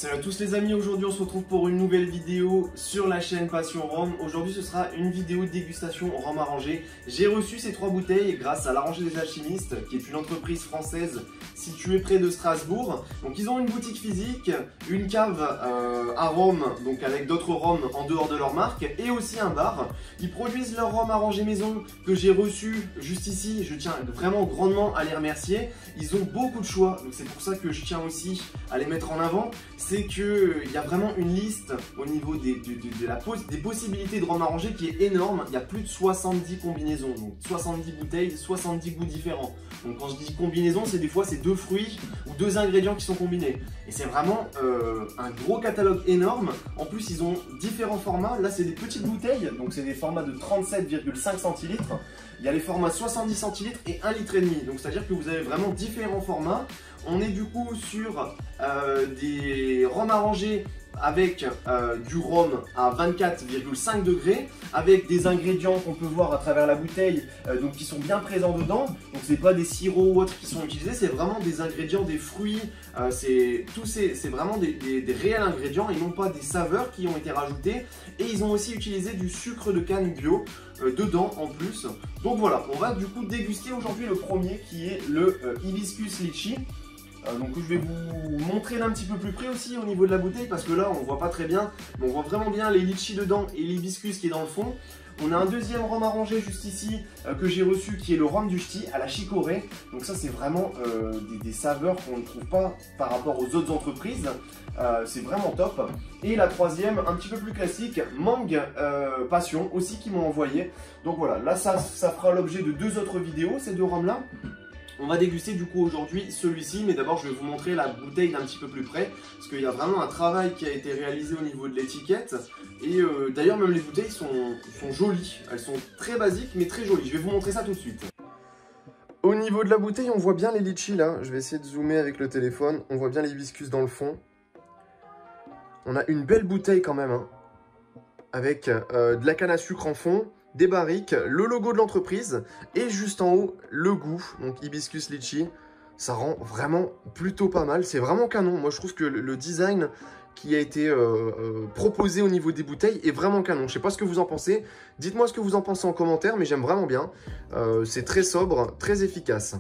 Salut à tous les amis, aujourd'hui on se retrouve pour une nouvelle vidéo sur la chaîne Passion Rhum. Aujourd'hui ce sera une vidéo de dégustation rhum arrangé. J'ai reçu ces 3 bouteilles grâce à l'Arrangé des Alchimistes, qui est une entreprise française située près de Strasbourg. Donc ils ont une boutique physique, une cave à rhum, donc avec d'autres rhums en dehors de leur marque, et aussi un bar. Ils produisent leur rhum arrangé maison que j'ai reçu juste ici. Je tiens vraiment grandement à les remercier. Ils ont beaucoup de choix, donc c'est pour ça que je tiens aussi à les mettre en avant. C'est qu'il y a vraiment une liste au niveau des possibilités de rhum arrangé qui est énorme. Il y a plus de 70 combinaisons, donc 70 bouteilles, 70 goûts différents. Donc quand je dis combinaison, c'est des fois c'est 2 fruits ou 2 ingrédients qui sont combinés. Et c'est vraiment un gros catalogue énorme. En plus ils ont différents formats. Là c'est des petites bouteilles, donc c'est des formats de 37,5 centilitres. Il y a les formats 70 centilitres et 1,5 litre. Donc c'est à dire que vous avez vraiment différents formats. On est du coup sur des rhums arrangés avec du rhum à 24,5 degrés, avec des ingrédients qu'on peut voir à travers la bouteille, donc qui sont bien présents dedans. Donc c'est pas des sirops ou autres qui sont utilisés, c'est vraiment des ingrédients, des fruits, c'est vraiment des réels ingrédients et non pas des saveurs qui ont été rajoutées. Et ils ont aussi utilisé du sucre de canne bio dedans en plus. Donc voilà, on va du coup déguster aujourd'hui le premier qui est le Hibiscus Litchi. Donc je vais vous montrer d'un petit peu plus près aussi au niveau de la bouteille, parce que là on voit pas très bien, mais on voit vraiment bien les litchis dedans et l'hibiscus qui est dans le fond. On a un deuxième rhum arrangé juste ici que j'ai reçu, qui est le rhum du ch'ti à la chicorée. Donc ça c'est vraiment des saveurs qu'on ne trouve pas par rapport aux autres entreprises. C'est vraiment top. Et la troisième, un petit peu plus classique, mangue passion aussi, qui m'ont envoyé. Donc voilà, là ça fera l'objet de 2 autres vidéos, ces 2 rhums là. On va déguster du coup aujourd'hui celui-ci, mais d'abord je vais vous montrer la bouteille d'un petit peu plus près, parce qu'il y a vraiment un travail qui a été réalisé au niveau de l'étiquette. Et d'ailleurs même les bouteilles sont jolies, elles sont très basiques mais très jolies. Je vais vous montrer ça tout de suite. Au niveau de la bouteille, on voit bien les litchis là, je vais essayer de zoomer avec le téléphone, on voit bien les hibiscus dans le fond. On a une belle bouteille quand même, hein, avec de la canne à sucre en fond, des barriques, le logo de l'entreprise et juste en haut le goût, donc Hibiscus Litchi. Ça rend vraiment plutôt pas mal, c'est vraiment canon. Moi je trouve que le design qui a été proposé au niveau des bouteilles est vraiment canon. Je sais pas ce que vous en pensez, dites-moi ce que vous en pensez en commentaire, mais j'aime vraiment bien. C'est très sobre, très efficace.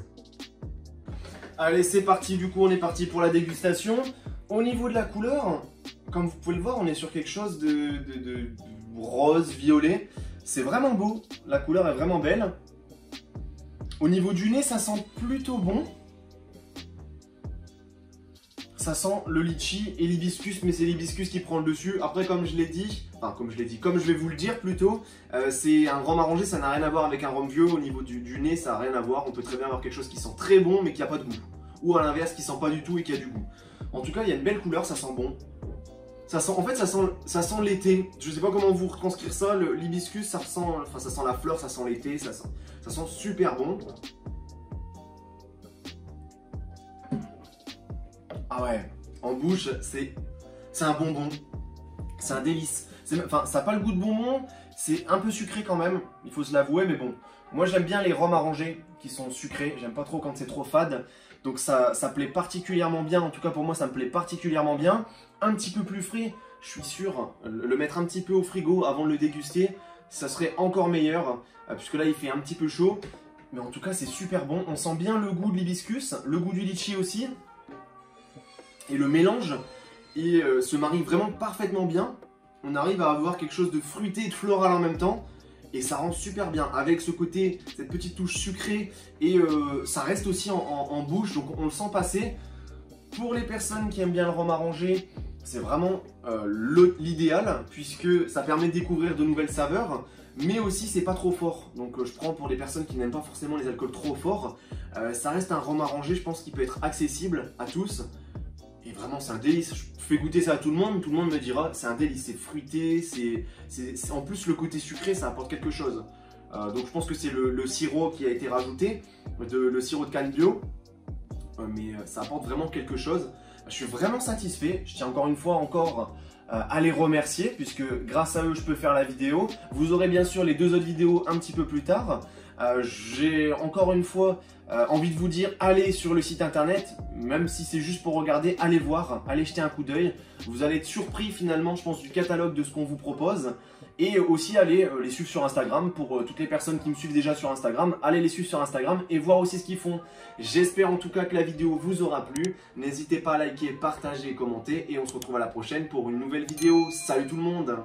Allez, c'est parti, du coup on est parti pour la dégustation. Au niveau de la couleur, comme vous pouvez le voir, on est sur quelque chose de rose, violet. C'est vraiment beau, la couleur est vraiment belle. Au niveau du nez, ça sent plutôt bon. Ça sent le litchi et l'hibiscus, mais c'est l'hibiscus qui prend le dessus. Après, comme je l'ai dit, comme je vais vous le dire plutôt, c'est un rhum arrangé, ça n'a rien à voir avec un rhum vieux. Au niveau du nez, ça n'a rien à voir. On peut très bien avoir quelque chose qui sent très bon, mais qui n'a pas de goût. Ou à l'inverse, qui sent pas du tout et qui a du goût. En tout cas, il y a une belle couleur, ça sent bon. Ça sent l'été. Je sais pas comment vous retranscrire ça. L'hibiscus, ça sent la fleur, ça sent l'été, ça sent super bon. Ah ouais, en bouche, c'est un bonbon. C'est un délice. Enfin, ça n'a pas le goût de bonbon, c'est un peu sucré quand même, il faut se l'avouer, mais bon. Moi, j'aime bien les rhums arrangés qui sont sucrés. J'aime pas trop quand c'est trop fade. Donc ça plaît particulièrement bien. En tout cas, pour moi, ça me plaît particulièrement bien. Un petit peu plus frais, je suis sûr. Le mettre un petit peu au frigo avant de le déguster, ça serait encore meilleur. Puisque là, il fait un petit peu chaud. Mais en tout cas, c'est super bon. On sent bien le goût de l'hibiscus, le goût du litchi aussi. Et le mélange se marie vraiment parfaitement bien. On arrive à avoir quelque chose de fruité et de floral en même temps. Et ça rend super bien avec ce côté, cette petite touche sucrée. Et ça reste aussi en bouche, donc on le sent passer. Pour les personnes qui aiment bien le rhum arrangé, c'est vraiment l'idéal, puisque ça permet de découvrir de nouvelles saveurs. Mais aussi c'est pas trop fort. Donc je prends pour les personnes qui n'aiment pas forcément les alcools trop forts. Ça reste un rhum arrangé, je pense qu'il peut être accessible à tous. Et vraiment c'est un délice, je fais goûter ça à tout le monde me dira c'est un délice, c'est fruité, en plus le côté sucré ça apporte quelque chose. Donc je pense que c'est le sirop qui a été rajouté, le sirop de canne bio, mais ça apporte vraiment quelque chose. Je suis vraiment satisfait, je tiens encore une fois à les remercier, puisque grâce à eux je peux faire la vidéo. Vous aurez bien sûr les 2 autres vidéos un petit peu plus tard. J'ai encore une fois envie de vous dire, allez sur le site internet, même si c'est juste pour regarder, allez voir, allez jeter un coup d'œil. Vous allez être surpris finalement, je pense, du catalogue de ce qu'on vous propose. Et aussi allez les suivre sur Instagram, pour toutes les personnes qui me suivent déjà sur Instagram, allez les suivre sur Instagram et voir aussi ce qu'ils font. J'espère en tout cas que la vidéo vous aura plu. N'hésitez pas à liker, partager, commenter et on se retrouve à la prochaine pour une nouvelle vidéo. Salut tout le monde!